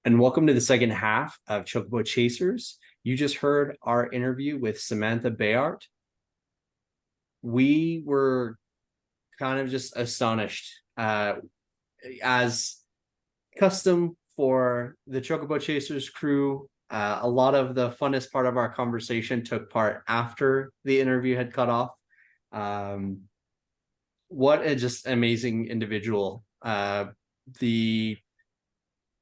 And welcome to the second half of Chocobo Chasers. You just heard our interview with Samantha Bayart. We were kind of just astonished. As custom for the Chocobo Chasers crew, a lot of the funnest part of our conversation took part after the interview had cut off. What a just amazing individual. The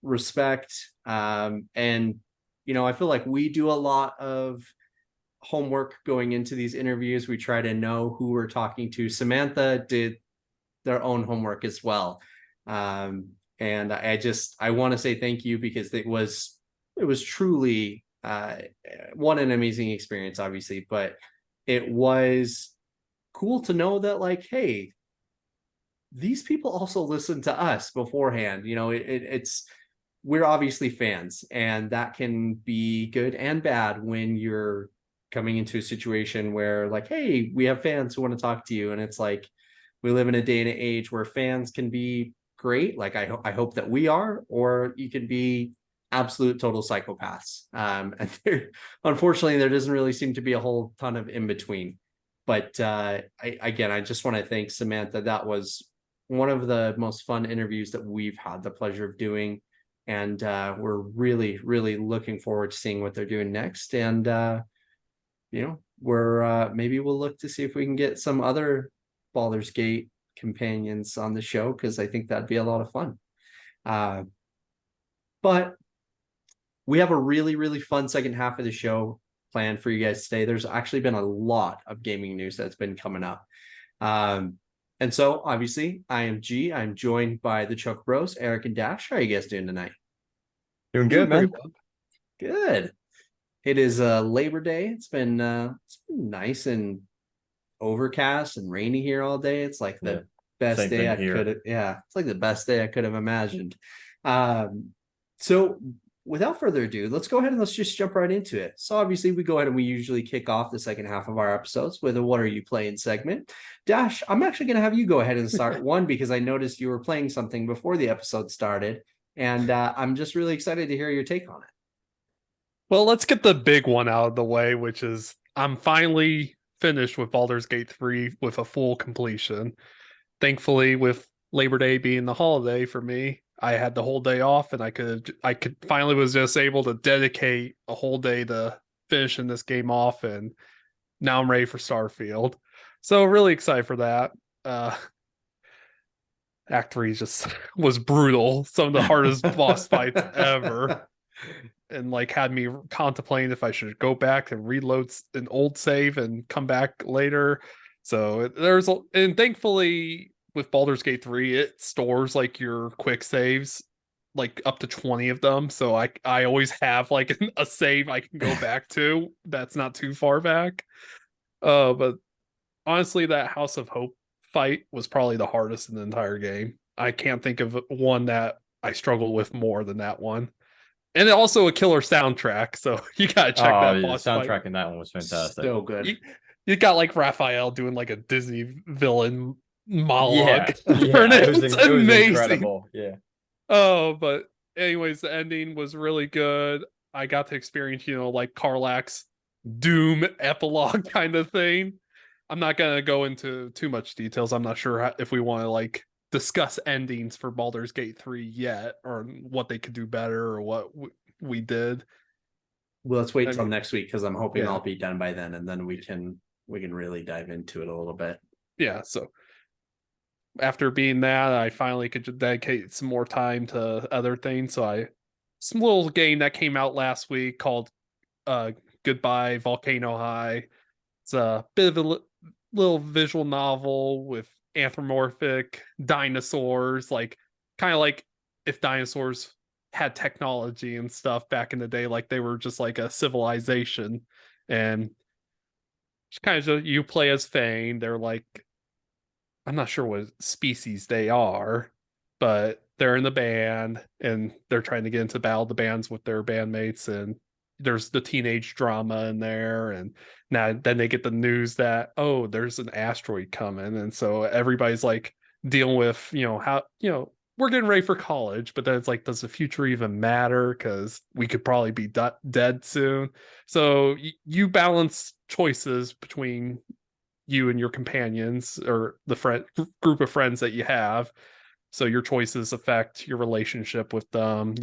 respect, and I feel like we do a lot of homework going into these interviews. We try to know who we're talking to. Samantha did their own homework as well. And I want to say thank you, because it was truly an amazing experience, obviously, but it was cool to know that, like, hey, these people also listen to us beforehand. It's we're obviously fans, and that can be good and bad when you're coming into a situation where, like, hey, we have fans who want to talk to you, and it's like we live in a day and age where fans can be great, like I hope that we are, or you can be absolute total psychopaths. And unfortunately, there doesn't really seem to be a whole ton of in between. But I just want to thank Samantha. That was one of the most fun interviews that we've had the pleasure of doing, and we're really, really looking forward to seeing what they're doing next. And we're maybe we'll look to see if we can get some other Baldur's Gate companions on the show, because I think that'd be a lot of fun. But we have a really, really fun second half of the show planned for you guys today. There's actually been a lot of gaming news that's been coming up. And so, obviously, I am G. I'm joined by the Chocobros, Erik and Dash. How are you guys doing tonight? Doing good, man. Well. Good. It is Labor Day. It's been nice and overcast and rainy here all day. It's like the best day I could have. Yeah, it's like the best day I could have imagined. So without further ado, let's go ahead and let's just jump right into it. So obviously we go ahead and we usually kick off the second half of our episodes with a "What are you playing" segment. Dash, I'm actually going to have you go ahead and start one, because I noticed you were playing something before the episode started, and I'm just really excited to hear your take on it. Well, let's get the big one out of the way, which is I'm finally finished with Baldur's Gate 3 with a full completion. Thankfully, with Labor Day being the holiday for me, I had the whole day off, and I could finally was just able to dedicate a whole day to finishing this game off, and now I'm ready for Starfield. So really excited for that. Act 3 just was brutal. Some of the hardest boss fights ever. And like had me contemplating if I should go back and reload an old save and come back later. So and thankfully with Baldur's Gate 3, it stores like your quick saves, like up to 20 of them. So I always have like a save I can go back to that's not too far back. But honestly, that House of Hope fight was probably the hardest in the entire game. I can't think of one that I struggled with more than that one. And also a killer soundtrack, so you gotta check Oh, that the boss fight. soundtrack in that one was fantastic. So good. You got like Raphael doing like a Disney villain monologue. Yeah, It was it was amazing. incredible. Yeah. Oh, but anyways, the ending was really good. I got to experience, like Karlach's Doom epilogue kind of thing. I'm not gonna go into too much details. I'm not sure if we want to like discuss endings for Baldur's Gate 3 yet, or what they could do better, or what we did. Well, let's wait till next week, because I'm hoping Yeah. I'll be done by then, and then we can really dive into it a little bit. Yeah, so after being that, I finally could dedicate some more time to other things. So some little game that came out last week called Goodbye Volcano High. It's a bit of a little visual novel with anthropomorphic dinosaurs, like kind of like if dinosaurs had technology and stuff back in the day, like they were just like a civilization. And it's kind of you play as Fane. They're like, I'm not sure what species they are, but they're in the band and they're trying to get into battle the bands with their bandmates, and there's the teenage drama in there. And now then they get the news that, oh, there's an asteroid coming, and so everybody's like dealing with, how we're getting ready for college, but then it's like, does the future even matter? Because we could probably be dead soon. So you balance choices between you and your companions or the group of friends that you have. So your choices affect your relationship with them.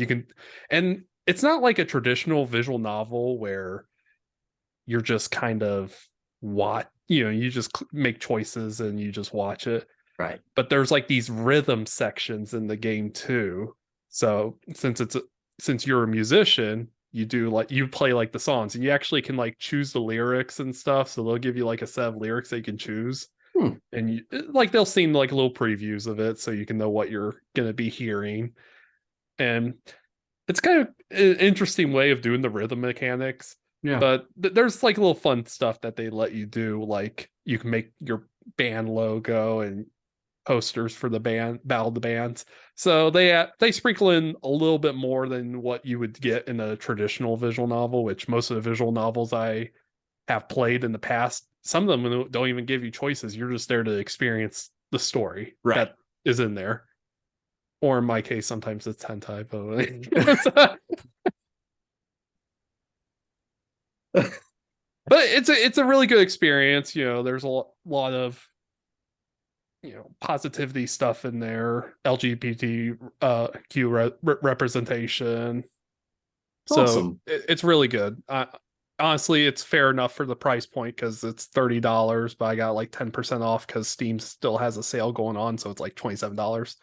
And it's not like a traditional visual novel where you're just kind of you just make choices and you just watch it. Right. But there's like these rhythm sections in the game too. So since you're a musician, you play like the songs, and you actually can like choose the lyrics and stuff. So they'll give you like a set of lyrics that you can choose. And like they'll seem like little previews of it so you can know what you're gonna be hearing. And it's kind of an interesting way of doing the rhythm mechanics. Yeah. But there's like little fun stuff that they let you do, like you can make your band logo and posters for the band battle of the bands. So they sprinkle in a little bit more than what you would get in a traditional visual novel, which most of the visual novels I have played in the past, some of them don't even give you choices. You're just there to experience the story Right. that is in there. Or in my case, sometimes it's hentai, but but it's a really good experience. There's a lot of positivity stuff in there, LGBTQ representation. So Awesome. it's really good. Honestly, it's fair enough for the price point because it's $30, but I got like 10% off because Steam still has a sale going on, so it's like $27.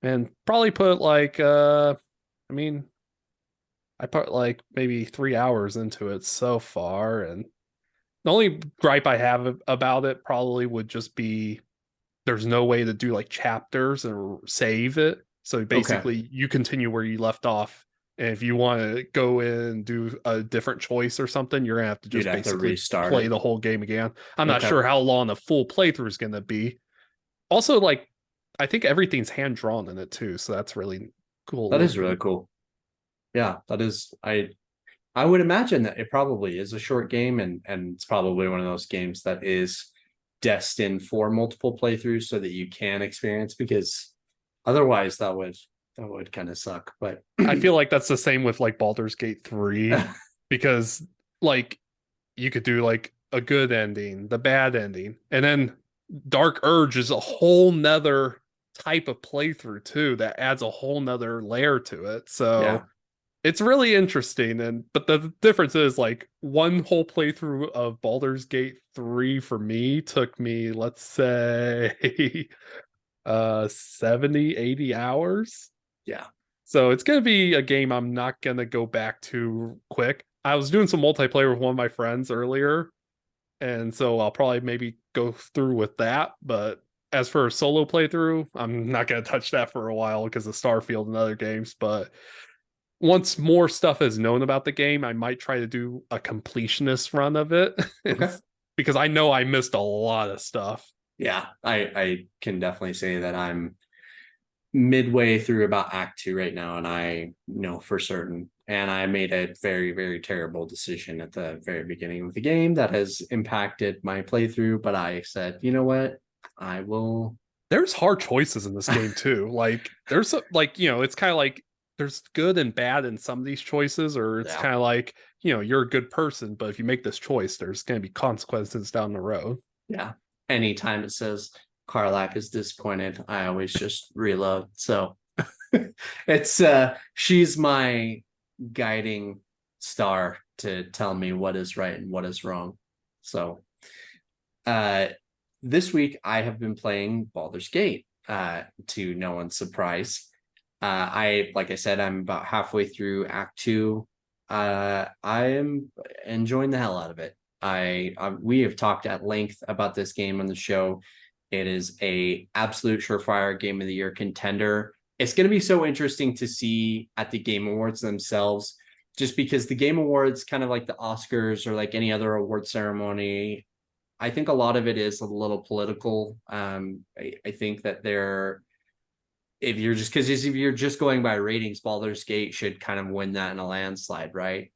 And probably put like I mean, I put like maybe 3 hours into it so far, and the only gripe I have about it probably would just be there's no way to do like chapters or save it. So Okay. basically, you continue where you left off. And if you want to go in and do a different choice or something, you're gonna have to You'd just have to basically restart play it. the whole game again. I'm not Okay. sure how long the full playthrough is gonna be. Also, like I think everything's hand drawn in it too, so that's really cool That is looking. really cool. Yeah, that is I would imagine that it probably is a short game, and it's probably one of those games that is destined for multiple playthroughs so that you can experience, because otherwise that would kind of suck. But I feel like that's the same with like Baldur's Gate 3 because like you could do like a good ending, the bad ending, and then Dark Urge is a whole nother type of playthrough too that adds a whole nother layer to it. yeah. So it's really interesting. But the difference is like one whole playthrough of Baldur's Gate 3 for me took me, let's say 70, 80 hours. Yeah. So it's gonna be a game I'm not gonna go back to quick. I was doing some multiplayer with one of my friends earlier, and so I'll probably maybe go through with that. But as for a solo playthrough, I'm not gonna touch that for a while because of Starfield and other games. But once more stuff is known about the game, I might try to do a completionist run of it, Okay. because I know I missed a lot of stuff. Yeah. I can definitely say that I'm midway through about Act Two right now, and I know for certain. And I made a very, very terrible decision at the very beginning of the game that has impacted my playthrough. But I said, you know what? I will. There's hard choices in this game too. Like there's like it's kind of like there's good and bad in some of these choices, or it's Yeah. kind of like you're a good person, but if you make this choice, there's going to be consequences down the road. Yeah. Anytime it says Karlak is disappointed, I always just reload. So it's she's my guiding star to tell me what is right and what is wrong. So uh this week I have been playing Baldur's Gate, to no one's surprise. Like I said, I'm about halfway through Act Two. I am enjoying the hell out of it. We have talked at length about this game on the show. It is a absolute surefire game of the year contender. It's going to be so interesting to see at the Game Awards themselves, just because the Game Awards, kind of like the Oscars or like any other award ceremony, I think a lot of it is a little political. I think that they're if you're just because if you're just going by ratings, Baldur's Gate should kind of win that in a landslide, right?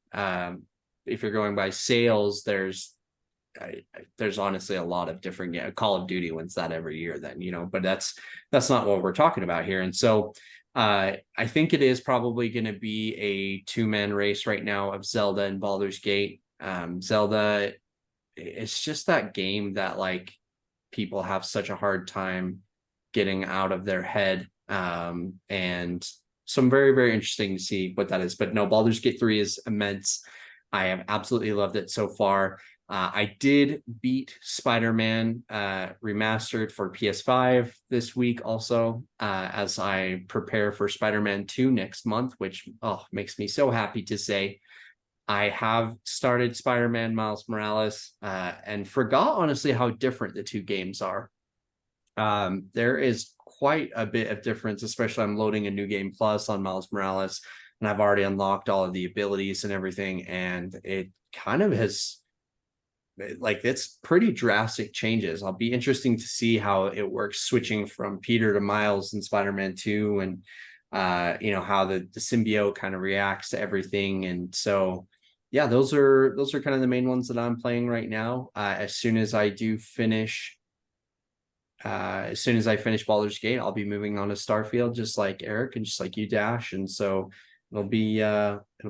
If you're going by sales, there's there's honestly a lot of different Call of Duty wins that every year then, but that's not what we're talking about here. And so I think it is probably going to be a two-man race right now of Zelda and Baldur's Gate. Zelda, it's just that game that like people have such a hard time getting out of their head. And so I'm very, very interesting to see what that is. But no, Baldur's Gate 3 is immense. I have absolutely loved it so far. I did beat Spider-Man remastered for PS5 this week also, as I prepare for Spider-Man 2 next month, which makes me so happy to say. I have started Spider-Man Miles Morales and forgot honestly how different the two games are. There is quite a bit of difference, especially I'm loading a new game plus on Miles Morales, and I've already unlocked all of the abilities and everything, and it kind of has like it's pretty drastic changes. I'll be interesting to see how it works switching from Peter to Miles in Spider-Man 2, and how the symbiote kind of reacts to everything. And so yeah, those are kind of the main ones that I'm playing right now. As soon as I finish Baldur's Gate, I'll be moving on to Starfield, just like Erik and just like you, Dash. And so it'll be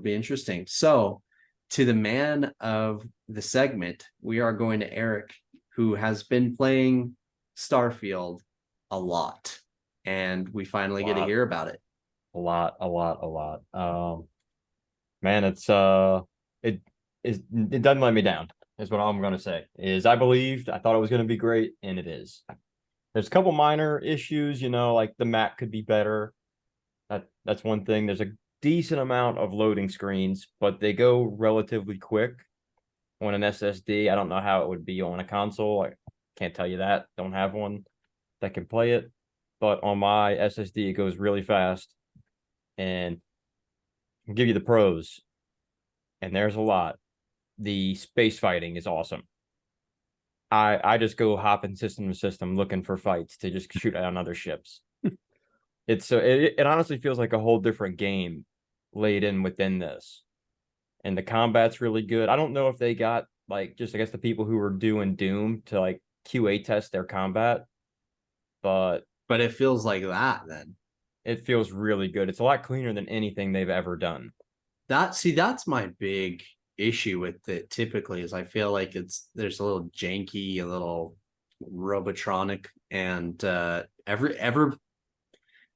interesting. So to the man of the segment, we are going to Erik, who has been playing Starfield a lot, and we finally get to hear about it. A lot. Man, it doesn't let me down, is what I'm gonna say. I thought it was gonna be great, and it is. There's a couple minor issues, like the map could be better. That's one thing. There's a decent amount of loading screens, but they go relatively quick on an SSD. I don't know how it would be on a console. I can't tell you that. Don't have one that can play it. But on my SSD, it goes really fast. And I'll give you the pros. And there's a lot. The space fighting is awesome. I just go hopping system to system looking for fights to just shoot on other ships. It honestly feels like a whole different game laid in within this. And the combat's really good. I don't know if they got like just I guess the people who were doing Doom to like QA test their combat, but it feels like that then. It feels really good. It's a lot cleaner than anything they've ever done. That's my big issue with it typically, is I feel like there's a little janky, a little robotronic, and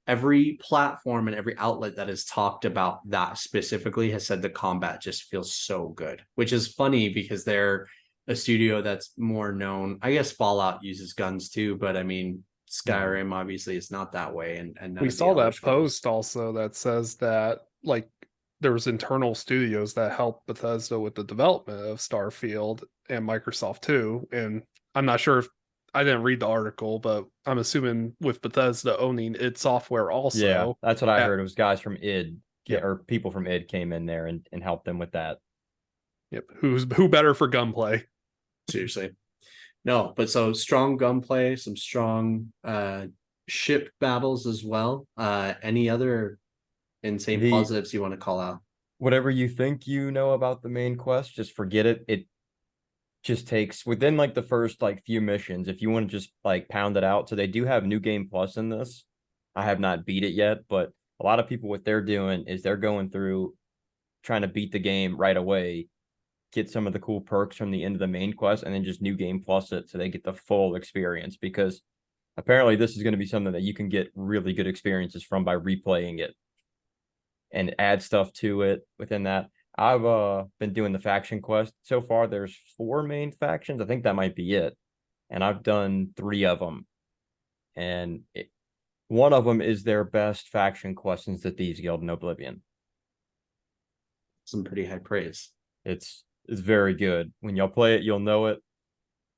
every platform and every outlet that has talked about that specifically has said the combat just feels so good, which is funny because they're a studio that's more known. I guess Fallout uses guns too, but I mean Skyrim obviously is not that way, and we saw that post also that says that like there was internal studios that helped Bethesda with the development of Starfield and Microsoft too. And I'm not sure if I didn't read the article, but I'm assuming with Bethesda owning id Software also. Yeah, that's what I heard. It was guys from id, or people from id came in there and helped them with that. Yep. Who better for gunplay? Seriously. No, but so strong gunplay, some strong ship battles as well. Any other insane positives you want to call out? Whatever you think you know about the main quest, just forget it. It just takes within like the first like few missions, if you want to just like pound it out. So they do have New Game Plus in this. I have not beat it yet, but a lot of people, what they're doing is they're going through trying to beat the game right away, get some of the cool perks from the end of the main quest, and then just New Game Plus it so they get the full experience, because apparently this is going to be something that you can get really good experiences from by replaying it and add stuff to it within that. I've been doing the faction quest. So far, there's 4 main factions. I think that might be it. And I've done 3 of them. And one of them is their best faction quest since the Thieves Guild in Oblivion. Some pretty high praise. It's very good. When you'll play it, you'll know it.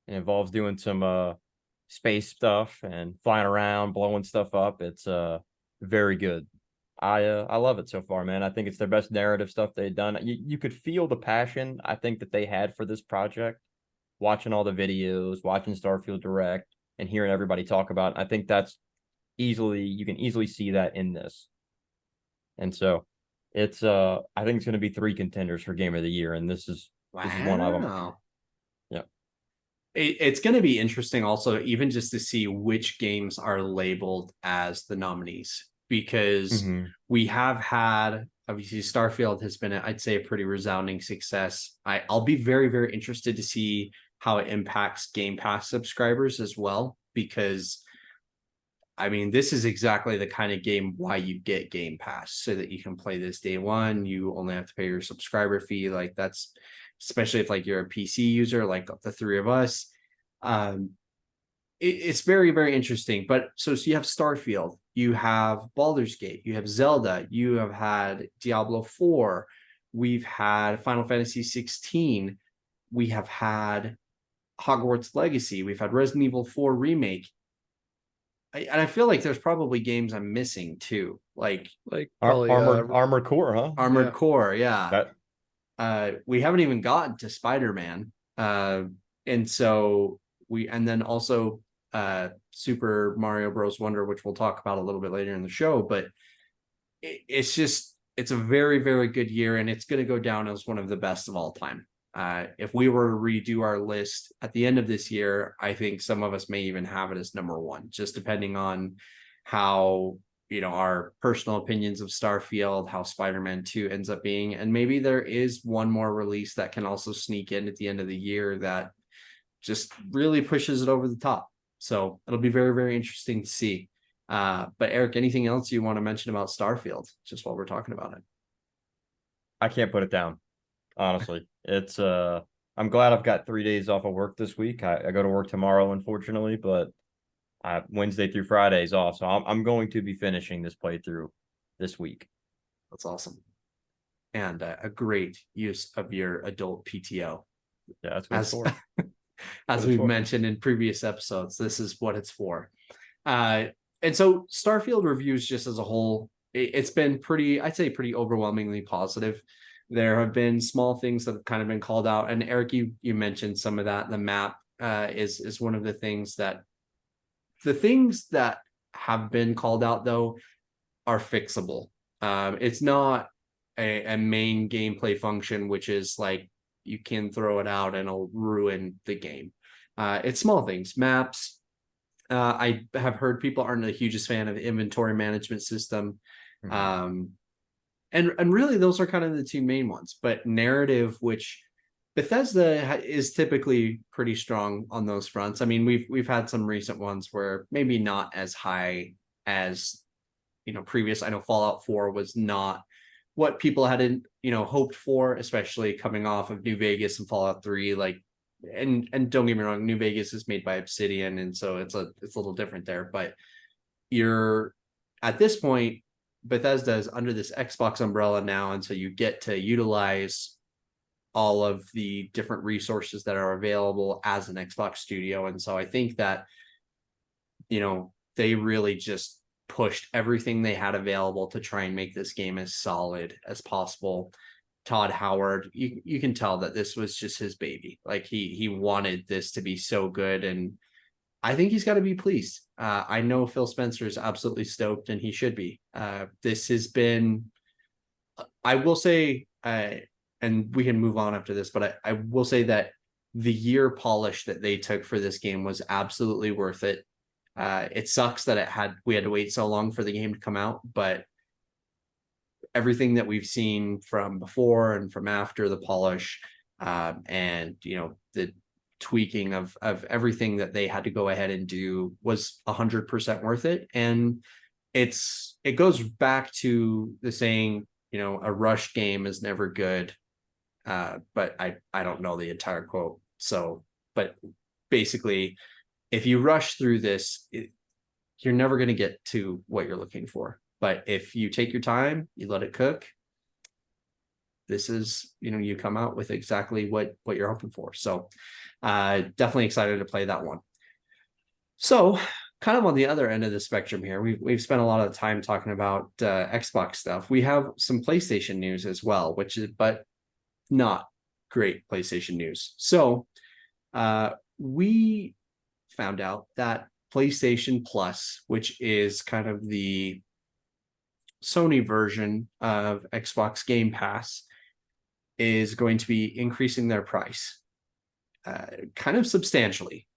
It involves doing some space stuff and flying around, blowing stuff up. It's very good. I love it so far, man. I think it's their best narrative stuff they've done. You could feel the passion I think that they had for this project, watching all the videos, watching Starfield Direct, and hearing everybody talk about it. I think you can easily see that in this. And so it's I think it's going to be 3 contenders for Game of the Year, and this is one of them. Wow. Yeah. It's going to be interesting also, even just to see which games are labeled as the nominees, because Mhm. we have had, obviously Starfield has been, I'd say, a pretty resounding success. I'll be very, very interested to see how it impacts Game Pass subscribers as well, because I mean, this is exactly the kind of game why you get Game Pass, so that you can play this day one. You only have to pay your subscriber fee. Like, that's especially if like you're a PC user, like the three of us. Um, it's very, very interesting. But so you have Starfield, you have Baldur's Gate, you have Zelda, you have had Diablo 4, we've had Final Fantasy 16, we have had Hogwarts Legacy, we've had Resident Evil 4 remake. And I feel like there's probably games I'm missing too, like Probably Armored Core, huh? Armored yeah. Core. Yeah. That We haven't even gotten to Spider-Man. And so and then also Super Mario Bros. Wonder, which we'll talk about a little bit later in the show, but it's just, it's a very, very good year, and it's going to go down as one of the best of all time. If we were to redo our list at the end of this year, I think some of us may even have it as number one, just depending on how, our personal opinions of Starfield, how Spider-Man 2 ends up being. And maybe there is one more release that can also sneak in at the end of the year that just really pushes it over the top. So it'll be very, very interesting to see. But Erik, anything else you want to mention about Starfield, just while we're talking about it? I can't put it down. Honestly, it's I'm glad I've got 3 days off of work this week. I go to work tomorrow, unfortunately, but Wednesday through Friday is off, so I'm going to be finishing this playthrough this week. That's awesome. And a great use of your adult PTO. Yeah, that's what it's for. As we've mentioned in previous episodes, this is what it's for. And so Starfield reviews just as a whole, it's been pretty, I'd say pretty overwhelmingly positive. There have been small things that have kind of been called out. And Erik, you mentioned some of that. The map is one of the things that have been called out, though, are fixable. It's not a main gameplay function, which is like you can throw it out and it'll ruin the game. It's small things, maps. I have heard people aren't the hugest fan of the inventory management system. Mhm. And really those are kind of the two main ones. But narrative, which Bethesda is typically pretty strong on those fronts. I mean, we've had some recent ones where maybe not as high as previous. I know Fallout 4 was not what people had hoped for, especially coming off of New Vegas and Fallout 3. Like, and don't get me wrong, New Vegas is made by Obsidian, and so it's a little different there. But you're at this point, Bethesda is under this Xbox umbrella now, and so you get to utilize all of the different resources that are available as an Xbox studio. And so I think that they really just pushed everything they had available to try and make this game as solid as possible. Todd Howard, you can tell that this was just his baby. Like, he wanted this to be so good, and I think he's got to be pleased. I know Phil Spencer is absolutely stoked, and he should be. This has been, I will say, and we can move on after this, but I will say that the year polish that they took for this game was absolutely worth it. It sucks that we had to wait so long for the game to come out, but everything that we've seen from before and from after the polish, and the tweaking of everything that they had to go ahead and do was 100% worth it. And it goes back to the saying, a rush game is never good. But I don't know the entire quote. So, but basically, if you rush through this, you're never going to get to what you're looking for. But if you take your time, you let it cook, this is, you come out with exactly what you're hoping for. So definitely excited to play that one. So kind of on the other end of the spectrum here, we've spent a lot of time talking about Xbox stuff. We have some PlayStation news as well, but not great PlayStation news. So we found out that PlayStation Plus, which is kind of the Sony version of Xbox Game Pass, is going to be increasing their price. kind of substantially.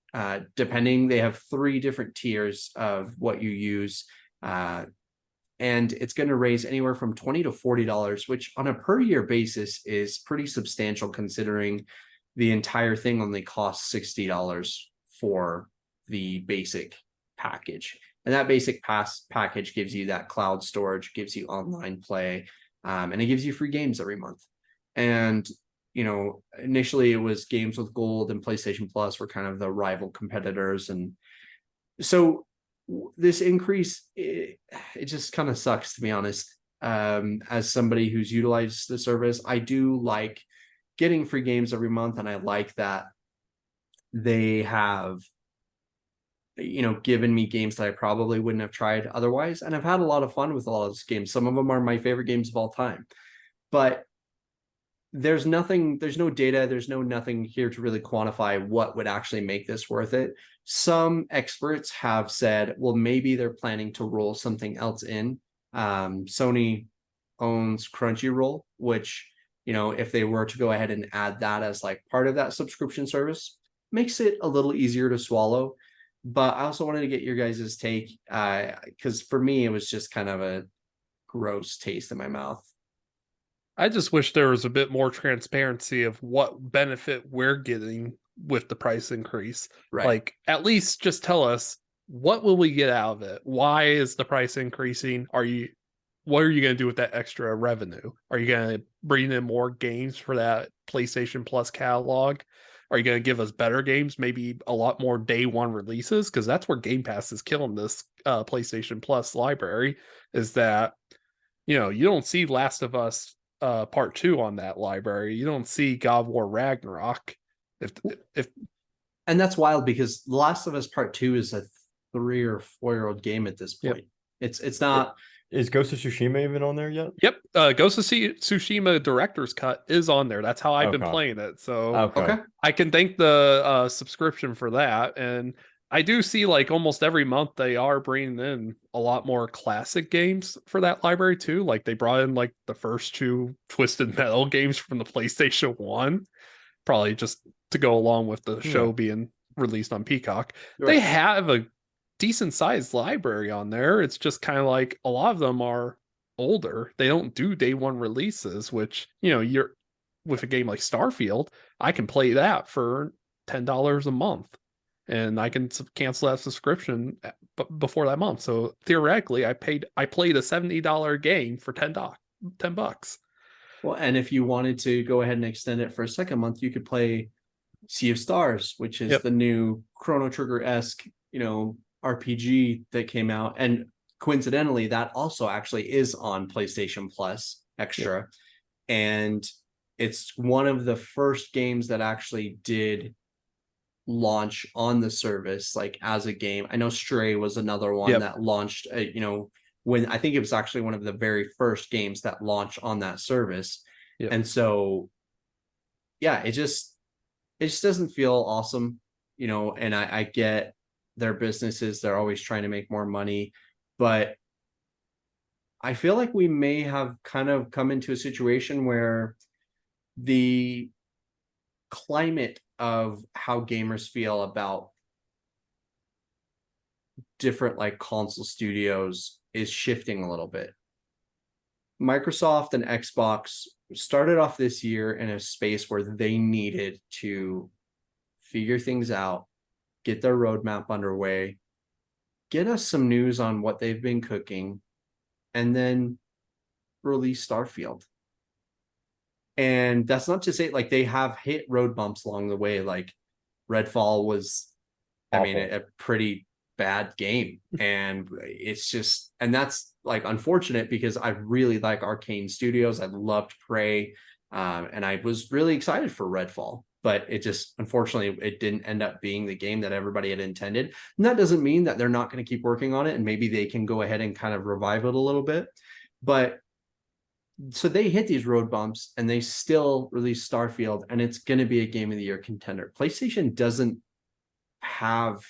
Depending, they have 3 different tiers of what you use. And it's going to raise anywhere from $20 to $40, which on a per year basis is pretty substantial considering the entire thing only costs $60 for the basic package. And that basic package gives you that cloud storage, gives you online play, and it gives you free games every month. And, you know, initially it was Games with Gold and PlayStation Plus were kind of the rival competitors. And so this increase, it just kind of sucks, to be honest. As somebody who's utilized the service, I do like getting free games every month, and I like that they have, you know, given me games that I probably wouldn't have tried otherwise, and I've had a lot of fun with a lot of those games. Some of them are my favorite games of all time, but there's no data, there's nothing here to really quantify what would actually make this worth it. Some experts have said, well, maybe they're planning to roll something else in. Sony owns Crunchyroll, which, you know, if they were to go ahead and add that as like part of that subscription service, makes it a little easier to swallow. But I also wanted to get your guys' take, because for me, it was just kind of a gross taste in my mouth. I just wish there was a bit more transparency of what benefit we're getting with the price increase. Right. Like, at least just tell us, what will we get out of it? Why is the price increasing? What are you going to do with that extra revenue? Are you going to bring in more games for that PlayStation Plus catalog? Are you going to give us better games? Maybe a lot more day one releases? Because that's where Game Pass is killing this PlayStation Plus library, is that, you know, you don't see Last of Us Part 2 on that library. You don't see God of War Ragnarok. If And that's wild, because The Last of Us Part 2 is a 3 or 4-year-old game at this point. Yep. It's not. Is Ghost of Tsushima even on there yet? Yep. Ghost of Tsushima Director's Cut is on there. That's how I've been playing it. So okay. I can thank the subscription for that. And I do see, like, almost every month they are bringing in a lot more classic games for that library too. Like, they brought in like the first 2 Twisted Metal games from the PlayStation 1, probably just to go along with the show being released on Peacock. Right. They have a decent sized library on there. It's just kind of like a lot of them are older. They don't do day one releases, which, you know, you're with a game like Starfield, I can play that for $10 a month. And I can cancel that subscription before that month. So theoretically, I played a $70 game for $10. Well, and if you wanted to go ahead and extend it for a second month, you could play Sea of Stars, which is the new Chrono Trigger-esque, you know, RPG that came out. And coincidentally, that also actually is on PlayStation Plus Extra. And it's one of the first games that actually did launch on the service, like as a game. I know Stray was another one that launched, you know, when I think it was actually one of the very first games that launched on that service. And so, yeah, it just doesn't feel awesome, you know. And I get their businesses, they're always trying to make more money, but I feel like we may have kind of come into a situation where the climate of how gamers feel about different like console studios is shifting a little bit. Microsoft and Xbox started off this year in a space where they needed to figure things out, get their roadmap underway, get us some news on what they've been cooking, and then release Starfield. And that's not to say, like, they have hit road bumps along the way. Like, Redfall was, awful. I mean, a pretty bad game. And it's just, and that's like unfortunate, because I really like Arcane Studios. I loved Prey. And I was really excited for Redfall, but it just, unfortunately, it didn't end up being the game that everybody had intended. And that doesn't mean that they're not going to keep working on it, and maybe they can go ahead and kind of revive it a little bit. But so they hit these road bumps and they still release Starfield, and it's going to be a Game of the Year contender. PlayStation doesn't have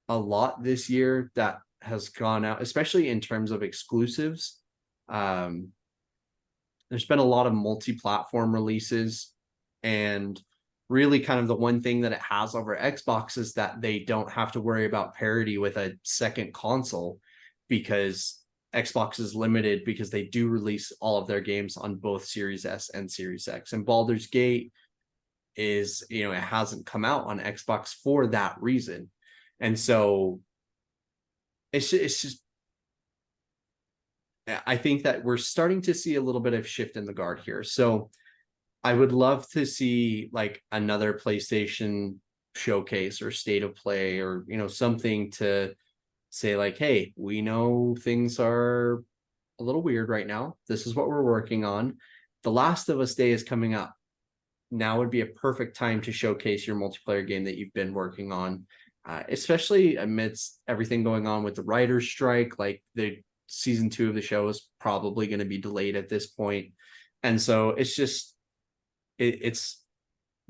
a lot this year that has gone out, especially in terms of exclusives. There's been a lot of multi-platform releases, and really kind of the one thing that it has over Xbox is that they don't have to worry about parity with a second console, because Xbox is limited because they do release all of their games on both Series S and Series X. And Baldur's Gate is, you know, it hasn't come out on Xbox for that reason. And so it's just I think that we're starting to see a little bit of shift in the guard here. So I would love to see like another PlayStation showcase or state of play, or, you know, something to say like, hey, we know things are a little weird right now. This is what we're working on. The Last of Us Day is coming up. Now would be a perfect time to showcase your multiplayer game that you've been working on, especially amidst everything going on with the writer's strike. Like the season 2 of the show is probably going to be delayed at this point. And so it's just, it's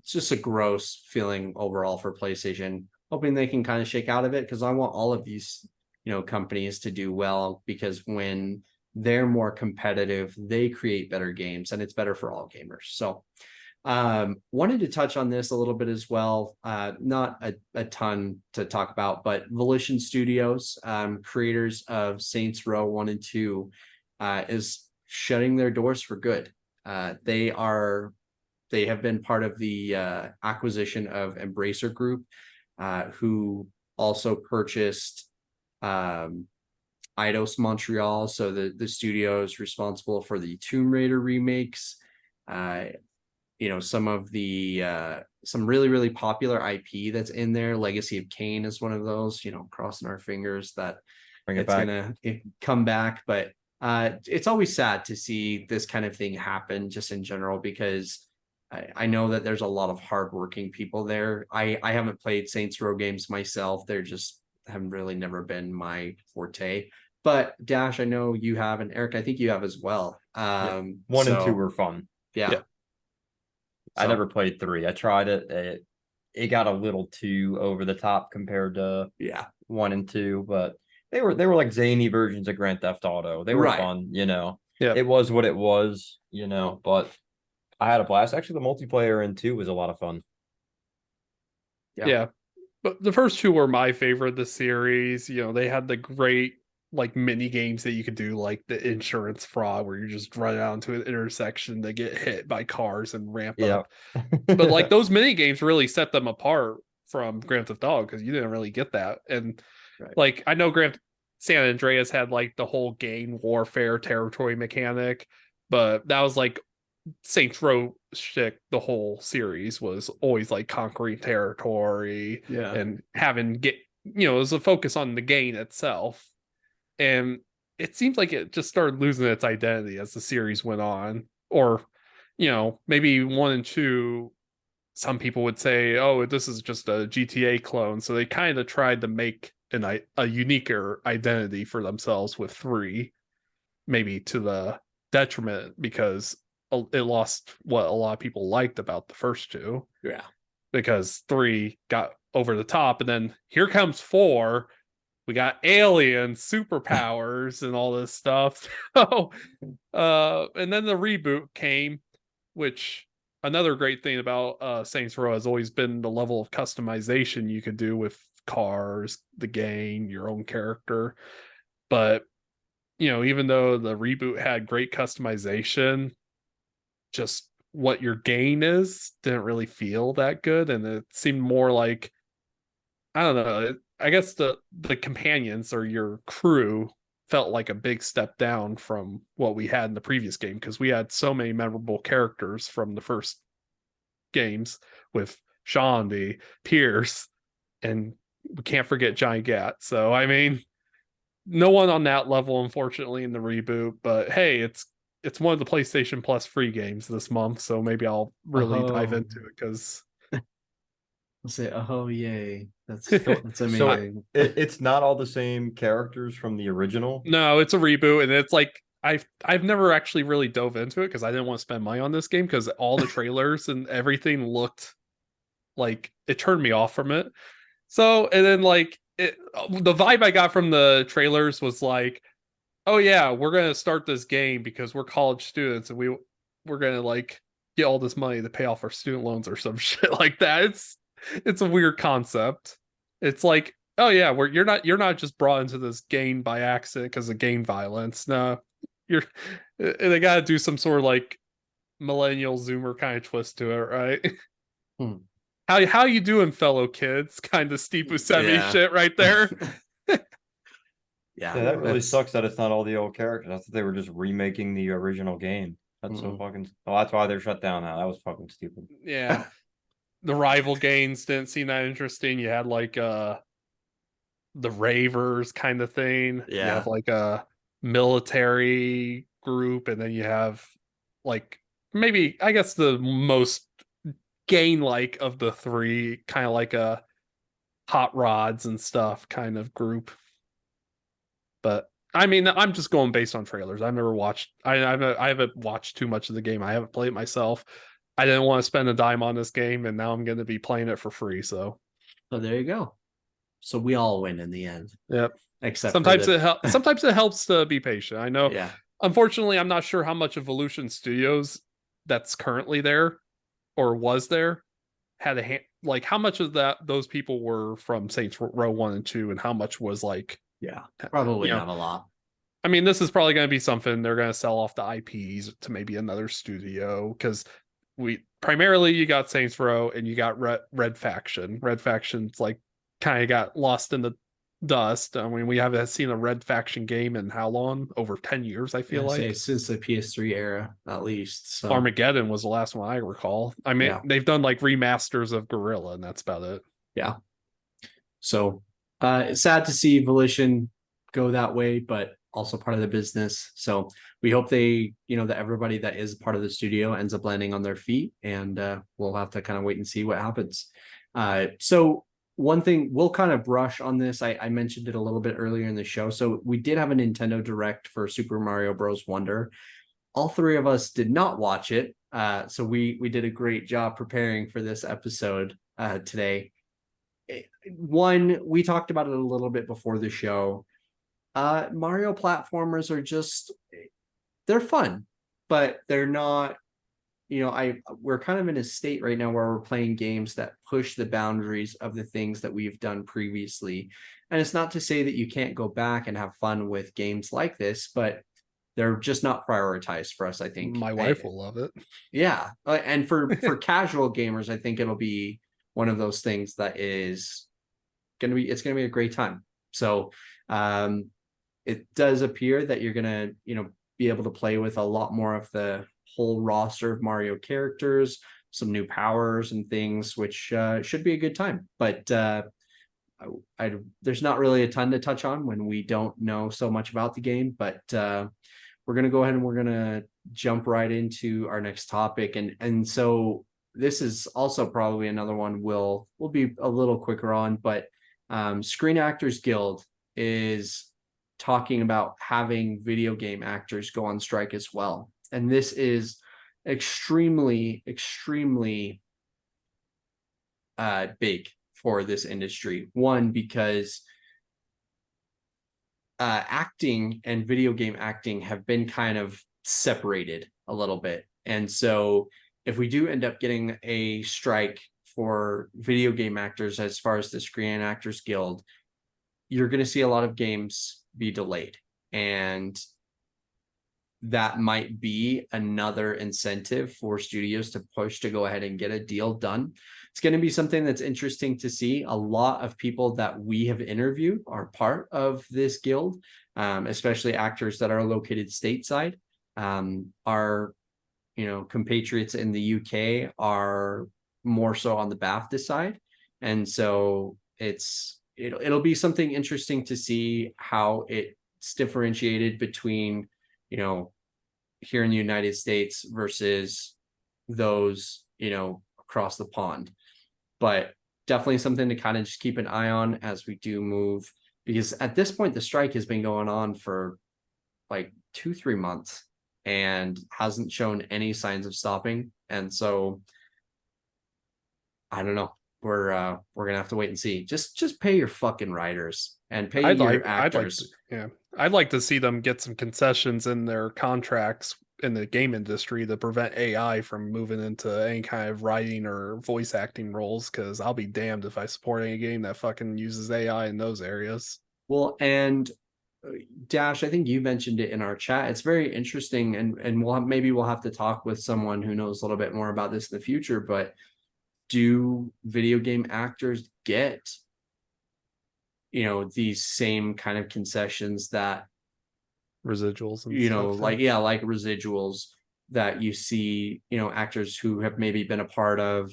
just a gross feeling overall for PlayStation, hoping they can kind of shake out of it, because I want all of these, you know, companies to do well, because when they're more competitive, they create better games, and it's better for all gamers. So wanted to touch on this a little bit as well. Not a ton to talk about, but Volition Studios, creators of Saints Row 1 and 2, is shutting their doors for good. They have been part of the acquisition of Embracer Group, who also purchased Eidos Montreal. So the studio is responsible for the Tomb Raider remakes. You know, some of the some really, really popular IP that's in there. Legacy of Kain is one of those, you know, crossing our fingers that it's gonna come back. But it's always sad to see this kind of thing happen, just in general, because I know that there's a lot of hardworking people there. I haven't played Saints Row games myself. They're just have really never been my forte. But Dash, I know you have, and Eric, I think you have as well. 1 and 2 were fun. Yeah. I never played 3. I tried it. It got a little too over the top compared to 1 and 2, but they were like zany versions of Grand Theft Auto. They were fun, you know. Yeah. It was what it was, you know, but I had a blast. Actually, the multiplayer in 2 was a lot of fun. Yeah. But the first 2 were my favorite of the series. You know, they had the great like mini games that you could do, like the insurance fraud, where you just run out into an intersection to get hit by cars and ramp up. But like those mini games really set them apart from Grand Theft Auto, because you didn't really get that. And like I know San Andreas had like the whole gang warfare territory mechanic, but that was like Saints Row shtick. The whole series was always like conquering territory and having it was a focus on the game itself. And it seems like it just started losing its identity as the series went on. Or, you know, maybe 1 and 2, some people would say, oh, this is just a GTA clone. So they kind of tried to make a uniquer identity for themselves with 3, maybe to the detriment, because it lost what a lot of people liked about the first 2. Yeah. Because 3 got over the top, and then here comes 4. We got aliens, superpowers, and all this stuff. So, and then the reboot came, which another great thing about Saints Row has always been the level of customization you could do with cars, the gang, your own character. But, you know, even though the reboot had great customization, just what your gain is didn't really feel that good. And it seemed more like, I don't know, I guess the companions or your crew felt like a big step down from what we had in the previous game, because we had so many memorable characters from the first games with Shandy, Pierce, and we can't forget Johnny Gat. So, I mean, no one on that level, unfortunately, in the reboot. But hey, it's one of the PlayStation Plus free games this month, so maybe I'll really dive into it, because I'll say, oh yay, that's amazing. So it's not all the same characters from the original. No, it's a reboot, and it's like I've never actually really dove into it because I didn't want to spend money on this game, because all the trailers and everything looked like it turned me off from it. So, and then like the vibe I got from the trailers was like, oh yeah, we're gonna start this game because we're college students, and we're gonna like get all this money to pay off our student loans or some shit like that. It's a weird concept. It's like, oh yeah, you're not just brought into this game by accident because of gang violence. No, you're they got to do some sort of like millennial Zoomer kind of twist to it, right? Hmm. How you doing, fellow kids? Kind of Steve Buscemi Yeah. shit right there. Yeah, Yeah, that really that's- sucks that it's not all the old characters. I thought they were just remaking the original game. That's so Mm-mm. fucking. Oh, that's why they're shut down now. That was fucking stupid. Yeah. The rival games didn't seem that interesting. You had like the Ravers kind of thing. You Yeah. have like a military group, and then you have like maybe I guess the most gain like of the three, kind of like a hot rods and stuff kind of group. But I mean, I'm just going based on trailers. I've never watched. I haven't watched too much of the game. I haven't played it myself. I didn't want to spend a dime on this game, and now I'm going to be playing it for free. So, So there you go. So we all win in the end. yep. Except Sometimes for it helps. Sometimes it helps to be patient. I know. Yeah. Unfortunately, I'm not sure how much of Volition Studios that's currently there or was there had a hand. Like how much of that those people were from Saints Row 1 and 2, and how much was like. Yeah. Probably you know, not a lot. I mean, this is probably going to be something they're going to sell off the IPs to maybe another studio because primarily you got Saints Row and you got Red Faction. Red Faction's like kind of got lost in the dust. I mean, we haven't seen a Red Faction game in how long? Over 10 years, I feel Yeah, like. say since the PS3 era, at least. So Armageddon was the last one I recall. I mean, Yeah. they've done like remasters of Gorilla, and that's about it. yeah. So it's sad to see Volition go that way, but also part of the business. So we hope they, that everybody that is part of the studio ends up landing on their feet, and we'll have to kind of wait and see what happens. So one thing we'll kind of brush on this, I mentioned it a little bit earlier in the show. So we did have a Nintendo Direct for Super Mario Bros. Wonder. All three of us did not watch it. So we did a great job preparing for this episode today. One, we talked about it a little bit before the show. Mario platformers are just, they're fun, but they're not, we're kind of in a state right now where we're playing games that push the boundaries of the things that we've done previously. And it's not to say that you can't go back and have fun with games like this, but they're just not prioritized for us, I think. My wife will love it. Yeah. And for casual gamers, I think it'll be one of those things that is it's gonna be a great time. So it does appear that you're gonna, be able to play with a lot more of the whole roster of Mario characters, some new powers and things, which should be a good time. But there's not really a ton to touch on when we don't know so much about the game, but we're going to go ahead and we're going to jump right into our next topic. And so this is also probably another one we'll be a little quicker on, but Screen Actors Guild is talking about having video game actors go on strike as well. And this is extremely, extremely big for this industry. One, because acting and video game acting have been kind of separated a little bit. And so if we do end up getting a strike for video game actors as far as the Screen Actors Guild, you're going to see a lot of games be delayed. And that might be another incentive for studios to push to go ahead and get a deal done. It's going to be something that's interesting to see. A lot of people that we have interviewed are part of this guild, especially actors that are located stateside. Our, compatriots in the UK are more so on the BAFTA side. And so it'll be something interesting to see how it's differentiated between, here in the United States versus those, across the pond. But definitely something to kind of just keep an eye on as we do move, because at this point, the strike has been going on for like 2-3 months and hasn't shown any signs of stopping. And so I don't know. We're gonna have to wait and see. Just pay your fucking writers and pay your actors. I'd like to see them get some concessions in their contracts in the game industry to prevent AI from moving into any kind of writing or voice acting roles, because I'll be damned if I support any game that fucking uses AI in those areas. Well, and Dash, I think you mentioned it in our chat. It's very interesting, and maybe we'll have to talk with someone who knows a little bit more about this in the future. But do video game actors get, these same kind of concessions that Residuals and stuff, like residuals that you see, actors who have maybe been a part of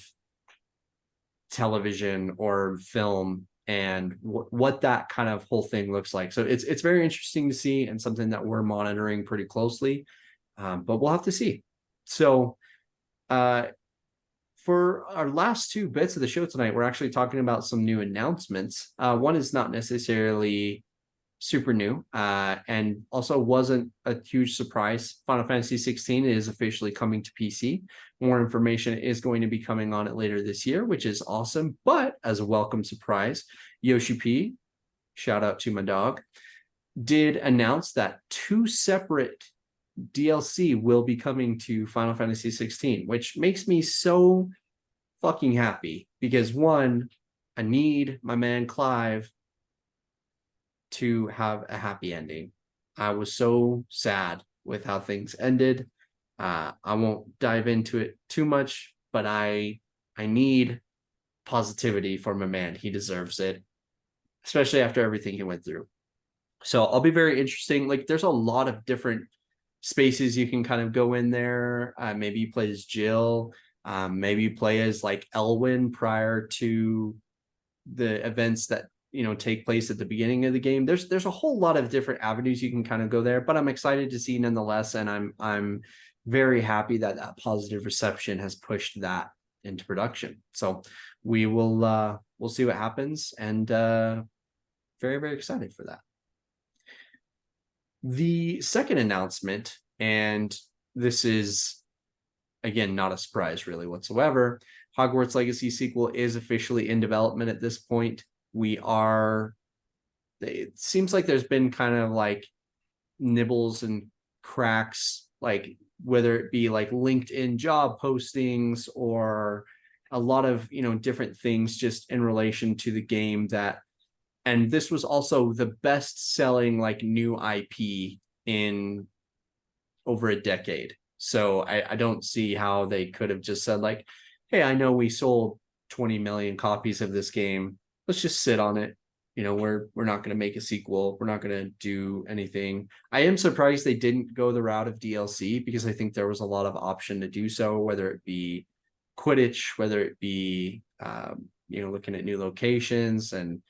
television or film, and what that kind of whole thing looks like. So it's very interesting to see, and something that we're monitoring pretty closely. But we'll have to see. So for our last two bits of the show tonight, we're actually talking about some new announcements. One is not necessarily super new, and also wasn't a huge surprise. Final Fantasy 16 is officially coming to PC. More information is going to be coming on it later this year, which is awesome. But as a welcome surprise, Yoshi P, shout out to my dog, did announce that 2 separate DLC will be coming to Final Fantasy 16, which makes me so fucking happy, because one, I need my man Clive to have a happy ending. I was so sad with how things ended. I won't dive into it too much, but I need positivity for my man. He deserves it, especially after everything he went through. So I'll be very interesting. Like, there's a lot of different spaces you can kind of go in there. Maybe you play as Jill. Maybe you play as like Elwyn prior to the events that take place at the beginning of the game. There's a whole lot of different avenues you can kind of go there, but I'm excited to see nonetheless, and I'm very happy that positive reception has pushed that into production. So we will we'll see what happens, and very, very excited for that. The second announcement, and this is again not a surprise really whatsoever, Hogwarts Legacy sequel is officially in development at this point. It seems like there's been kind of like nibbles and cracks, like whether it be like LinkedIn job postings or a lot of different things just in relation to the game, and this was also the best selling like new IP in over a decade. So I don't see how they could have just said like, hey, I know we sold 20 million copies of this game, let's just sit on it. We're not going to make a sequel. We're not going to do anything. I am surprised they didn't go the route of DLC, because I think there was a lot of option to do so, whether it be Quidditch, whether it be looking at new locations. And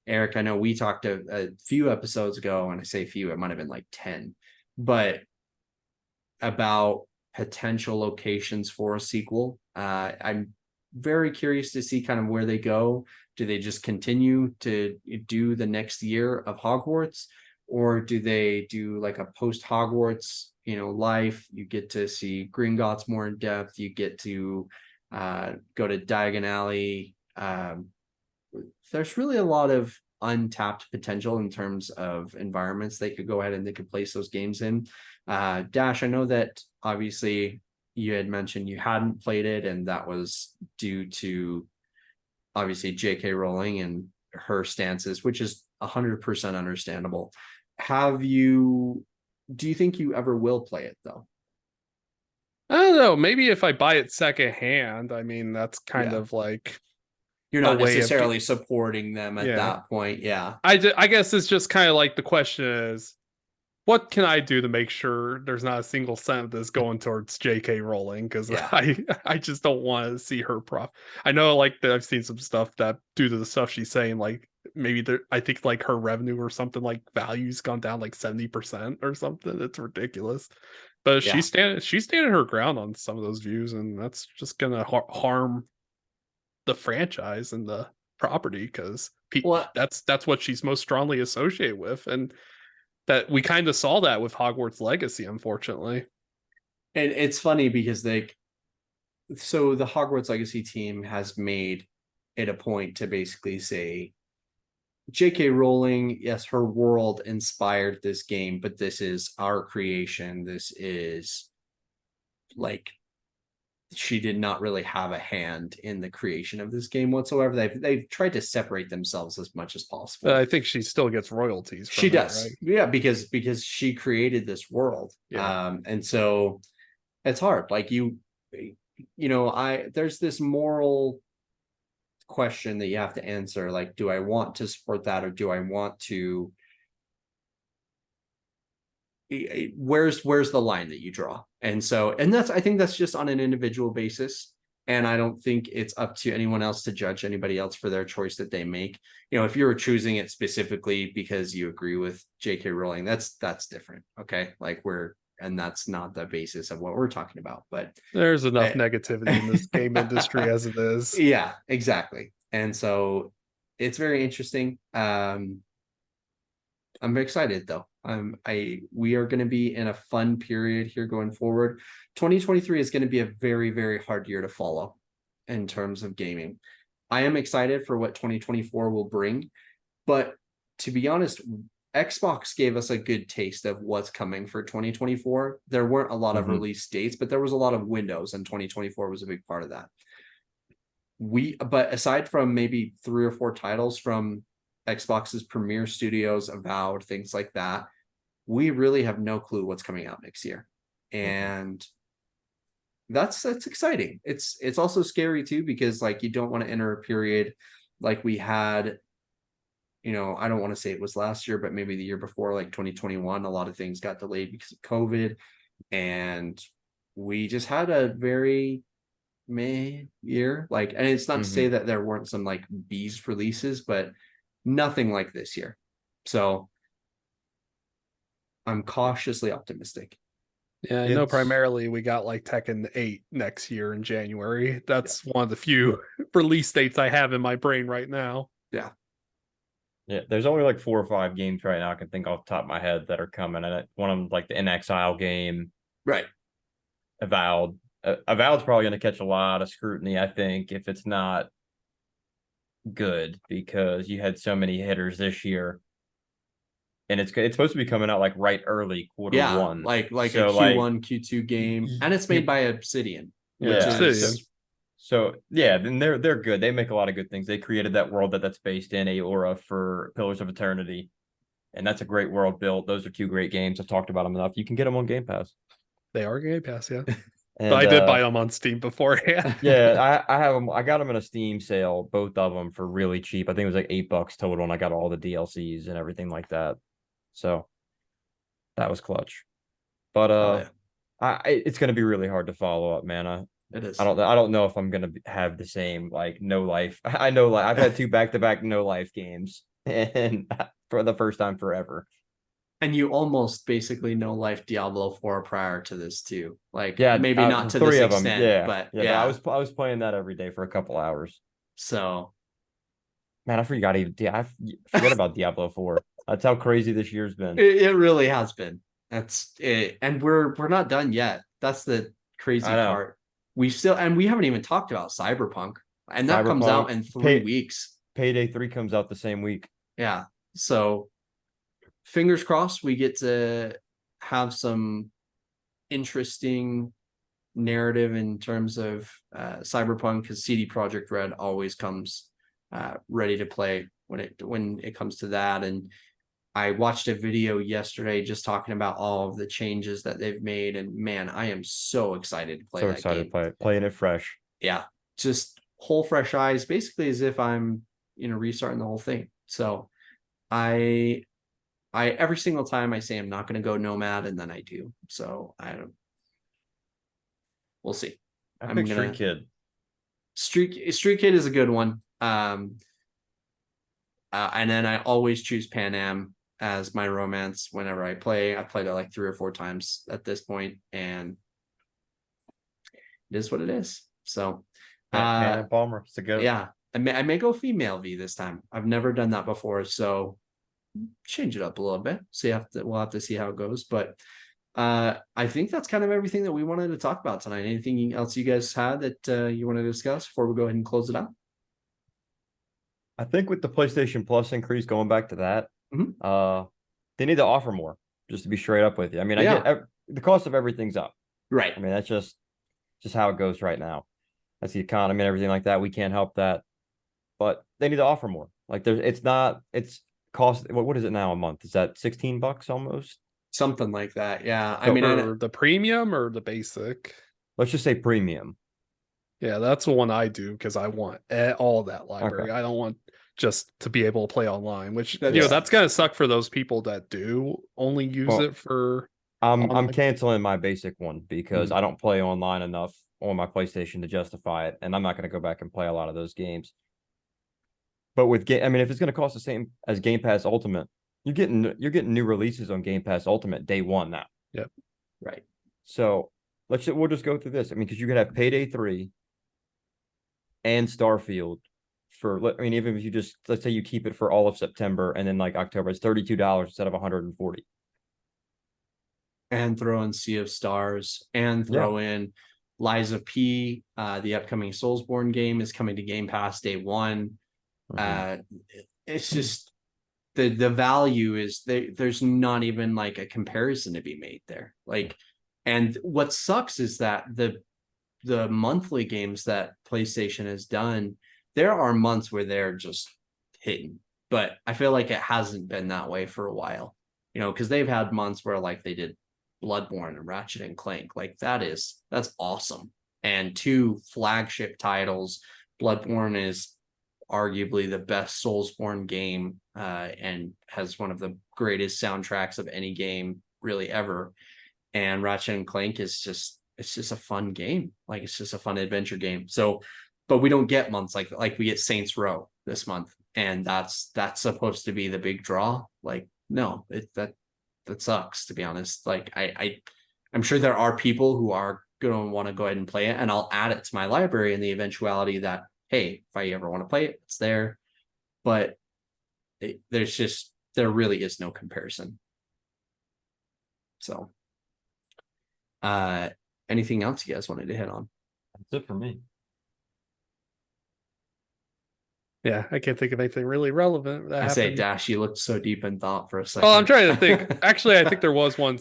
Eric, I know we talked a few episodes ago, and I say few, it might have been like 10, but about potential locations for a sequel. I'm very curious to see kind of where they go. Do they just continue to do the next year of Hogwarts, or do they do like a post Hogwarts, life? You get to see Gringotts more in depth. You get to go to Diagon Alley. There's really a lot of untapped potential in terms of environments they could go ahead and they could place those games in. Dash, I know that obviously you had mentioned you hadn't played it, and that was due to obviously J.K. Rowling and her stances, which is 100% understandable. Do you think you ever will play it though? I don't know. Maybe if I buy it secondhand, I mean, that's kind of like, you're not necessarily supporting them at that point. Yeah. I guess it's just kind of like, the question is, what can I do to make sure there's not a single cent of this going towards J.K. Rowling? Because I just don't want to see her I know, like, that I've seen some stuff that, due to the stuff she's saying, like, maybe I think like her revenue or something, like value's gone down like 70% or something. It's ridiculous. But she's standing her ground on some of those views, and that's just gonna harm the franchise and the property, because that's what she's most strongly associated with, and that we kind of saw that with Hogwarts Legacy, unfortunately. And it's funny because so the Hogwarts Legacy team has made it a point to basically say, J.K. Rowling, yes, her world inspired this game, but this is our creation. This is like she did not really have a hand in the creation of this game whatsoever. They've tried to separate themselves as much as possible. I think she still gets royalties from She it, does, right? yeah, because she created this world. Yeah. And so it's hard. Like there's this moral question that you have to answer. Like, do I want to support that, or do I want to? Where's the line that you draw? And so, and I think that's just on an individual basis. And I don't think it's up to anyone else to judge anybody else for their choice that they make. If you were choosing it specifically because you agree with J.K. Rowling, that's different. Okay. And that's not the basis of what we're talking about. But there's enough negativity in this game industry as it is. Yeah, exactly. And so it's very interesting. I'm excited though. We are going to be in a fun period here going forward. 2023 is going to be a very, very hard year to follow in terms of gaming. I am excited for what 2024 will bring, but to be honest, Xbox gave us a good taste of what's coming for 2024. There weren't a lot of release dates, but there was a lot of windows, and 2024 was a big part of that. But aside from maybe 3 or 4 titles from Xbox's Premier Studios, Avowed, things like that, we really have no clue what's coming out next year. And that's exciting. It's also scary too, because like you don't want to enter a period like we had, I don't want to say it was last year, but maybe the year before, like 2021, a lot of things got delayed because of COVID, and we just had a very May year. Like, and it's not to say that there weren't some like beast releases, but nothing like this year. So I'm cautiously optimistic. Yeah, I know primarily we got like Tekken 8 next year in January. That's one of the few release dates I have in my brain right now. Yeah. Yeah, there's only like 4 or 5 games right now I can think off the top of my head that are coming. And one of them, like the In Exile game. Right. Avowed. Avowed's probably going to catch a lot of scrutiny, I think, if it's not good, because you had so many hitters this year. And it's supposed to be coming out like right early Q1. Like so a Q1, Q2 game. And it's made by Obsidian. Which Obsidian. is So yeah, then they're good. They make a lot of good things. They created that world that's based in Aora for Pillars of Eternity, and that's a great world built. Those are 2 great games. I've talked about them enough. You can get them on Game Pass. They are Game Pass, yeah. And, but I did buy them on Steam beforehand. Yeah, I have them. I got them in a Steam sale, both of them for really cheap. I think it was like $8 total, and I got all the DLCs and everything like that. So that was clutch. But it's going to be really hard to follow up, man. It is. I don't know if I'm gonna have the same like no life. I know, like I've had 2 back-to-back no life games, and for the first time forever. And you almost basically no life Diablo 4 prior to this too. Like, yeah, maybe not to 3 this of them. extent, but yeah. I was playing that every day for a couple hours. So, man, I forgot I forget about Diablo 4. That's how crazy this year's been. It really has been. That's it, and we're not done yet. That's the crazy part. We haven't even talked about Cyberpunk, and that comes out in 3 weeks. Payday 3 comes out the same week. Yeah. So fingers crossed we get to have some interesting narrative in terms of Cyberpunk, because CD Projekt Red always comes ready to play when it comes to that. And I watched a video yesterday just talking about all of the changes that they've made, and man, I am so excited to play that game. So excited to play it, playing it fresh. Yeah, just whole fresh eyes, basically as if I'm, restarting the whole thing. So I every single time I say I'm not going to go Nomad, and then I do. So we'll see. I think Street Kid. Street Kid is a good one. And then I always choose Pan Am as my romance whenever I play. I played it like 3 or 4 times at this point, and it is what it is. So Pan Am Bomber. It's a good. Yeah. I may go female V this time. I've never done that before, so change it up a little bit. So we'll have to see how it goes. But I think that's kind of everything that we wanted to talk about tonight. Anything else you guys had that you want to discuss before we go ahead and close it out? I think with the PlayStation Plus increase, going back to that, they need to offer more, just to be straight up with you. I mean, I get the cost of everything's up. Right. I mean, that's just just how it goes right now. That's the economy and everything like that. We can't help that, but they need to offer more. Like it's cost. What is it now a month? Is that $16 almost? Something like that. Yeah. I So mean, For the premium or the basic? let's just say premium. Yeah, that's the one I do because I want all that library. Okay. I don't want just to be able to play online, which That's- that's gonna suck for those people that do only use Well, it for I'm online. canceling my basic one because Mhm. I don't play online enough on my PlayStation to justify it, and I'm not going to go back and play a lot of those games. But with I mean, if it's going to cost the same as Game Pass Ultimate, you're getting new releases on Game Pass Ultimate day one now. Yep. right. So we'll just go through this. I mean, because you could have Payday 3 and Starfield for, I mean, even if you just, let's say you keep it for all of September and then like October, it's $32 instead of 140. And throw in Sea of Stars and throw in Lies of P. The upcoming Soulsborne game is coming to Game Pass day one. Mhm. It's just the value is there's not even like a comparison to be made there. Like, and what sucks is that the monthly games that PlayStation has done, there are months where they're just hitting, but I feel like it hasn't been that way for a while, because they've had months where like they did Bloodborne and Ratchet and Clank. Like that's awesome. And two flagship titles. Bloodborne is arguably the best Soulsborne game, and has one of the greatest soundtracks of any game really ever. And Ratchet and Clank is just a fun game. Like it's just a fun adventure game. So, but we don't get months like we get Saints Row this month, and that's supposed to be the big draw. Like no, that sucks, to be honest. Like I'm sure there are people who are gonna want to go ahead and play it, and I'll add it to my library in the eventuality that, hey, if I ever want to play it, it's there. But there really is no comparison. So anything else you guys wanted to hit on? That's it for me. Yeah, I can't think of anything really relevant that I say, happened. Dash, you looked so deep in thought for a second. Oh, I'm trying to think. Actually, I think there was one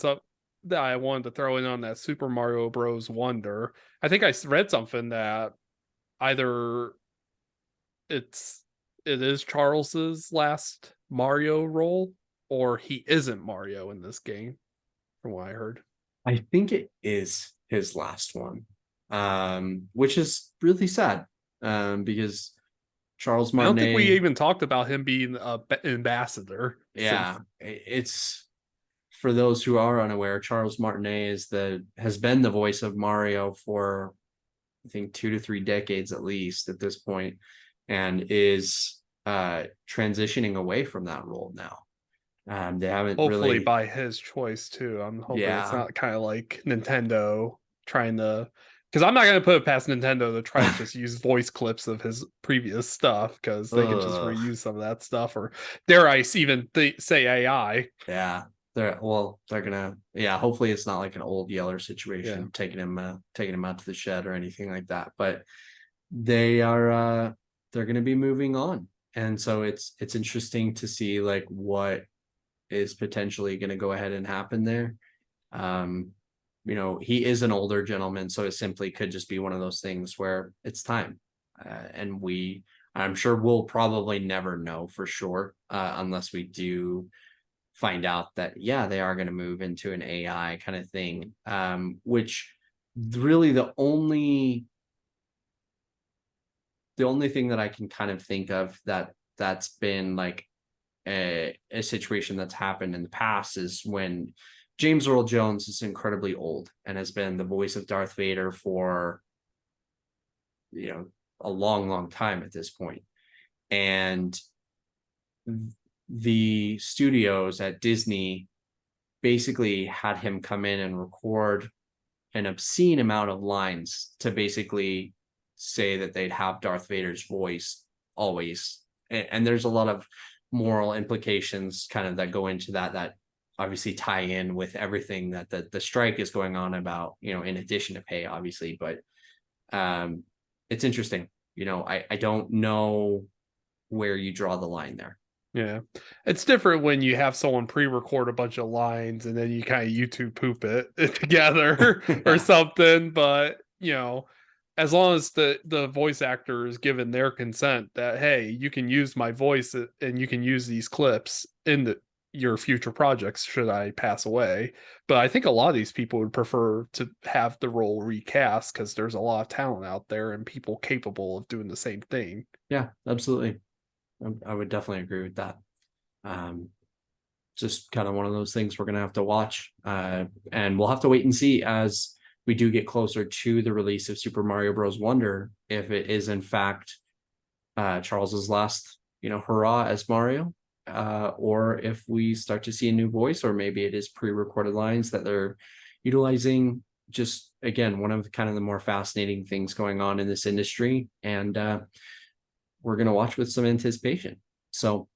that I wanted to throw in on that Super Mario Bros. Wonder. I think I read something that either it is Charles's last Mario role, or he isn't Mario in this game, from what I heard. I think it is his last one, which is really sad, because Charles I don't think we Martinet, even talked about him being an ambassador. yeah, it's, for those who are unaware, Charles Martinet has been the voice of Mario for, I think, 2 to 3 decades at least at this point, and is transitioning away from that role now. They haven't Hopefully really, by his choice too. I'm hoping it's Yeah. not kind of like Nintendo trying to, because I'm not going to put it past Nintendo to try to just use voice clips of his previous stuff, because they could just Ugh. reuse some of that stuff, or dare I even say AI. Yeah, they're gonna, yeah, hopefully it's not like an old Yeller situation, taking him out to the shed or anything like that. But they're gonna be moving on, and so it's interesting to see like what is potentially gonna go ahead and happen there. He is an older gentleman, so it simply could just be one of those things where it's time, and I'm sure we'll probably never know for sure, unless we do find out that, yeah, they are going to move into an AI kind of thing, which really the only thing that I can kind of think of that's been like a situation that's happened in the past is when James Earl Jones is incredibly old and has been the voice of Darth Vader for a long time at this point, and the studios at Disney basically had him come in and record an obscene amount of lines to basically say that they'd have Darth Vader's voice always. And there's a lot of moral implications kind of that go into that obviously tie in with everything that the strike is going on about, in addition to pay, obviously. But it's interesting. I don't know where you draw the line there. Yeah, it's different when you have someone pre-record a bunch of lines and then you kind of YouTube poop it together or something. But you know, as long as the voice actor is given their consent that, hey, you can use my voice and you can use these clips in your future projects should I pass away. But I think a lot of these people would prefer to have the role recast because there's a lot of talent out there and people capable of doing the same thing. Yeah, absolutely. I would definitely agree with that. Just kind of one of those things we're gonna have to watch, and we'll have to wait and see as we do get closer to the release of Super Mario Bros. Wonder if it is in fact Charles's last, hurrah as Mario, or if we start to see a new voice, or maybe it is pre-recorded lines that they're utilizing. Just again, one of kind of the more fascinating things going on in this industry, and we're gonna watch with some anticipation. So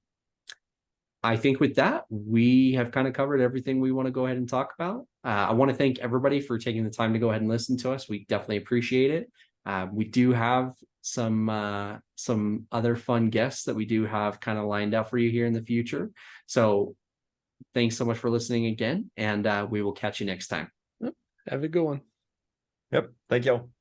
I think with that, we have kind of covered everything we want to go ahead and talk about. I want to thank everybody for taking the time to go ahead and listen to us. We definitely appreciate it. We do have some other fun guests that we do have kind of lined up for you here in the future. So thanks so much for listening again, and we will catch you next time. Have a good one. Yep. Thank you.